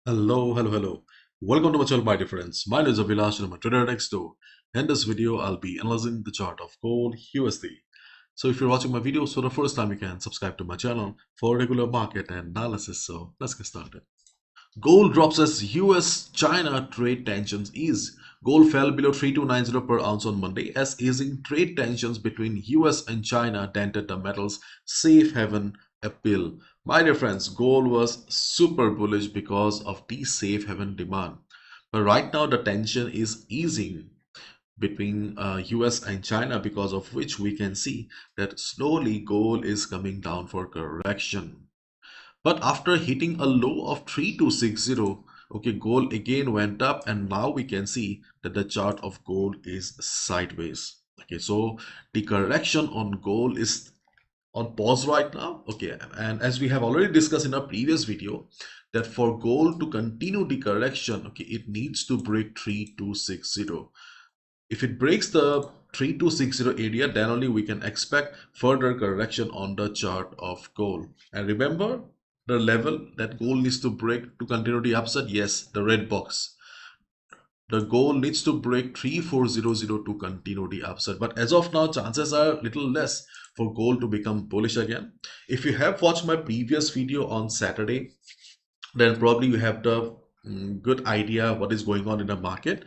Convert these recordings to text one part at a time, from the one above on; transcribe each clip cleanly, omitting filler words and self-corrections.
Hello. Welcome to my channel, my dear friends. My name is Abhilash and I'm a trader next door. In this video, I'll be analyzing the chart of gold USD. So if you're watching my videos for the first time, you can subscribe to my channel for regular market analysis. So let's get started. Gold drops as US-China trade tensions ease. Gold fell below 3290 per ounce on Monday as easing trade tensions between US and China dented the metal's safe haven appeal. My dear friends, gold was super bullish because of the safe haven demand. But right now the tension is easing between US and China, because of which we can see that slowly gold is coming down for correction. But after hitting a low of 3260, okay, gold again went up, and now we can see that the chart of gold is sideways. Okay, so the correction on gold is on pause right now. Okay, and as we have already discussed in our previous video, that for gold to continue the correction, okay, it needs to break 3260. If it breaks the 3260 area, then only we can expect further correction on the chart of gold. And remember the level that gold needs to break to continue the upside? Yes, the red box. The goal needs to break 3400 to continue the upside. But as of now, chances are little less for gold to become bullish again. If you have watched my previous video on Saturday, then probably you have the good idea what is going on in the market.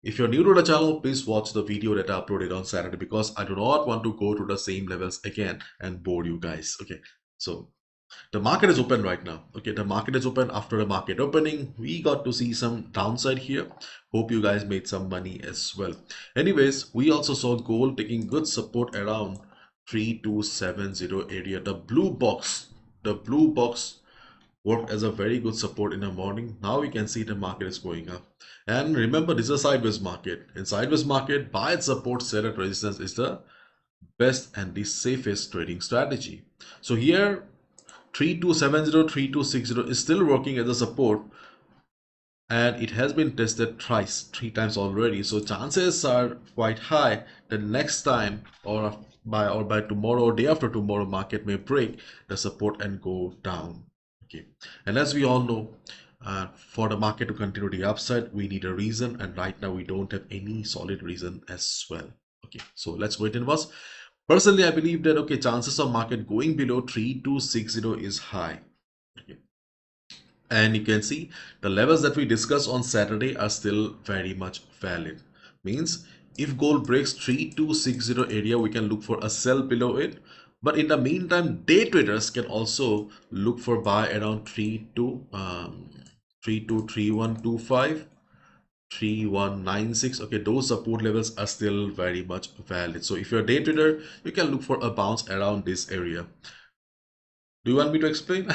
If you're new to the channel, please watch the video that I uploaded on Saturday, because I do not want to go to the same levels again and bore you guys. Okay, so the market is open right now. Okay, the market is open. After the market opening, we got to see some downside here. Hope you guys made some money as well. Anyways, we also saw gold taking good support around 3270 area. The blue box worked as a very good support in the morning. Now we can see the market is going up. And remember, this is a sideways market. In sideways market, buy at support, sell at resistance is the best and the safest trading strategy. So here 3270, 3260 is still working as a support, and it has been tested three times already. So chances are quite high that next time or by tomorrow or day after tomorrow, market may break the support and go down. Okay, and as we all know, for the market to continue the upside, we need a reason, and right now we don't have any solid reason as well. Okay, so let's wait and watch. Personally, I believe that okay, chances of market going below 3260 is high. Okay. And you can see the levels that we discussed on Saturday are still very much valid. Means if gold breaks 3260 area, we can look for a sell below it. But in the meantime, day traders can also look for buy around 3125, 3196. Okay, those support levels are still very much valid. So if you're a day trader, you can look for a bounce around this area. Do you want me to explain?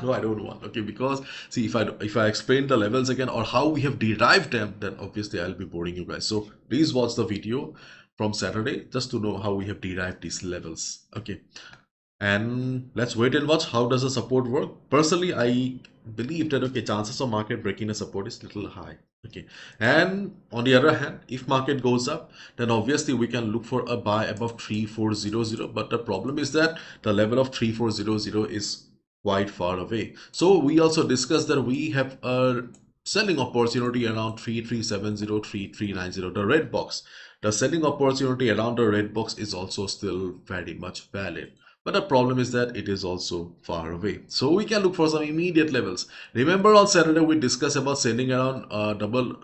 No, I don't want. Okay, because see, if I explain the levels again or how we have derived them, then obviously I'll be boring you guys. So please watch the video from Saturday just to know how we have derived these levels. Okay, and let's wait and watch how does the support work. Personally, I believe that okay, chances of market breaking a support is little high. Okay, and on the other hand, if market goes up, then obviously we can look for a buy above 3400. But the problem is that the level of 3400 is quite far away. So we also discussed that we have a selling opportunity around 3370, 3390, the red box. The selling opportunity around the red box is also still very much valid. But the problem is that it is also far away. So we can look for some immediate levels. Remember on Saturday we discussed about selling around double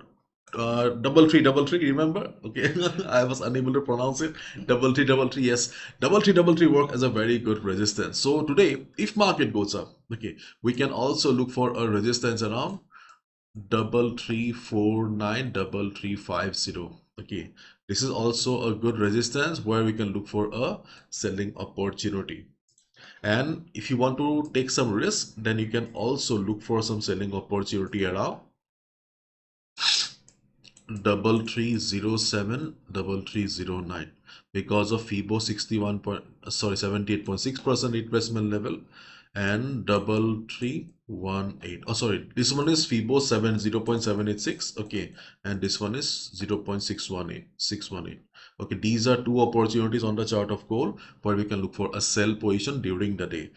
three, remember? Okay, I was unable to pronounce it. Double three, yes. Double three work as a very good resistance. So today, if market goes up, okay, we can also look for a resistance around 3349, 3350. Okay, this is also a good resistance where we can look for a selling opportunity. And if you want to take some risk, then you can also look for some selling opportunity around 3307, 3309, because of FIBO 78.6% retracement level, and 3318. Oh, sorry, this one is FIBO 0.786. Okay, and this one is 0.618. Okay, these are two opportunities on the chart of gold where we can look for a sell position during the day.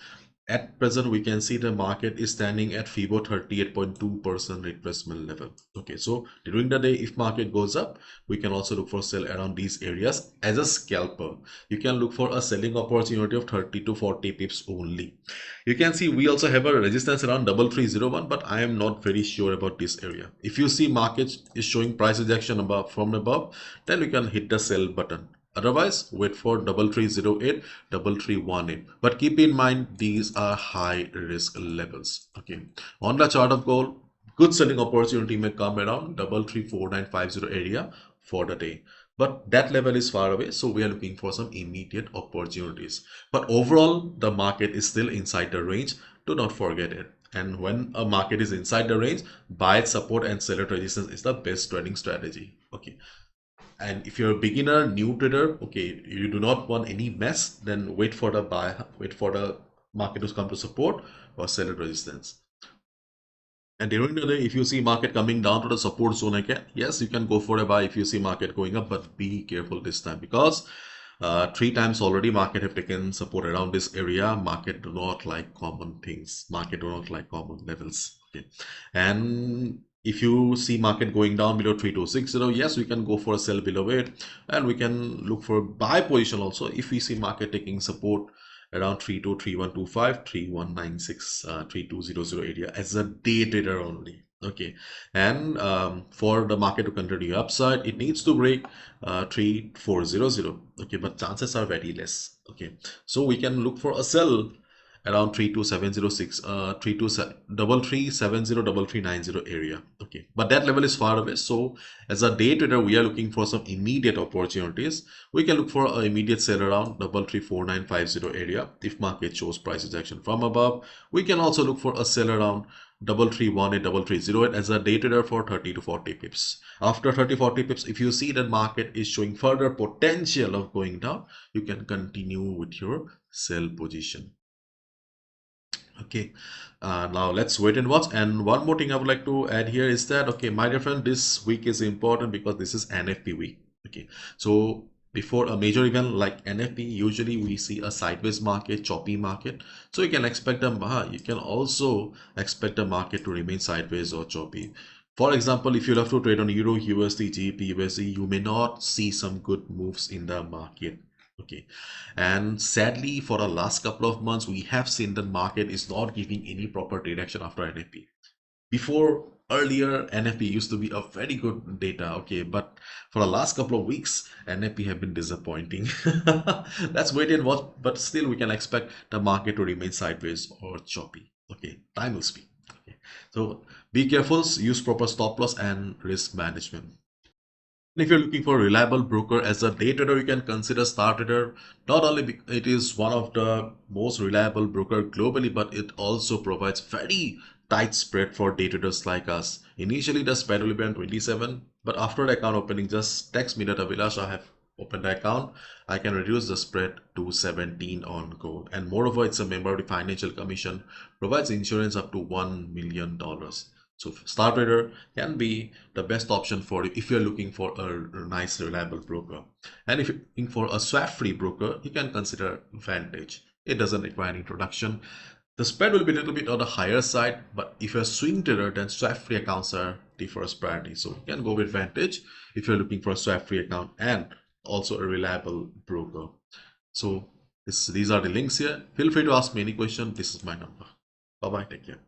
At present, we can see the market is standing at FIBO 38.2% retracement level. Okay, so during the day, if market goes up, we can also look for sell around these areas. As a scalper, you can look for a selling opportunity of 30 to 40 pips only. You can see we also have a resistance around 3301, but I am not very sure about this area. If you see market is showing price rejection from above, then we can hit the sell button. Otherwise, wait for 3308, 3318. But keep in mind, these are high risk levels. Okay. On the chart of gold, good selling opportunity may come around 334950 area for the day. But that level is far away, so we are looking for some immediate opportunities. But overall, the market is still inside the range. Do not forget it. And when a market is inside the range, buy at support and sell at resistance is the best trading strategy. Okay. And if you're a beginner, new trader, okay, you do not want any mess, then wait for the market to come to support or sell at resistance. And during the day, if you see market coming down to the support zone again, yes, you can go for a buy if you see market going up, but be careful this time because 3 times already market have taken support around this area. Market do not like common things. Market do not like common levels. Okay. And if you see market going down below 3260, yes, we can go for a sell below it, and we can look for buy position also if we see market taking support around 323125, 3196, 3200 area as a day trader only. Okay, and for the market to continue upside, it needs to break 3400. Okay, but chances are very less. Okay, so we can look for a sell around 32706, 3370 area. Okay, but that level is far away. So as a day trader, we are looking for some immediate opportunities. We can look for an immediate sell around 334950 area if market shows price rejection from above. We can also look for a sell around 3318, 3308 as a day trader for 30 to 40 pips. After 30-40 pips, if you see that market is showing further potential of going down, you can continue with your sell position. Okay, now let's wait and watch. And one more thing I would like to add here is that, okay, my dear friend, this week is important because this is NFP week. Okay, so before a major event like NFP, usually we see a sideways market, choppy market. So you can expect you can also expect the market to remain sideways or choppy. For example, if you have to trade on Euro, USD, GBP, USD, you may not see some good moves in the market. Okay, and sadly for the last couple of months we have seen the market is not giving any proper direction after NFP. Before, earlier NFP used to be a very good data, okay, but for the last couple of weeks NFP have been disappointing. Let's wait and watch, but still we can expect the market to remain sideways or choppy. Okay, time will speak. Okay, so be careful, use proper stop loss and risk management. If you're looking for a reliable broker as a day trader, you can consider Star Trader. Not only it is one of the most reliable broker globally, but it also provides very tight spread for day traders like us. Initially, the spread will be on 27, but after the account opening, just text me that Avilash, I have opened the account. I can reduce the spread to 17 on gold. And moreover, it's a member of the Financial Commission, provides insurance up to $1 million. So Star Trader can be the best option for you if you're looking for a nice reliable broker. And if you're looking for a swap-free broker, you can consider Vantage. It doesn't require any introduction. The spread will be a little bit on the higher side, but if you're a swing trader, then swap-free accounts are the first priority. So you can go with Vantage if you're looking for a swap-free account and also a reliable broker. So these are the links here. Feel free to ask me any question. This is my number. Bye-bye. Take care.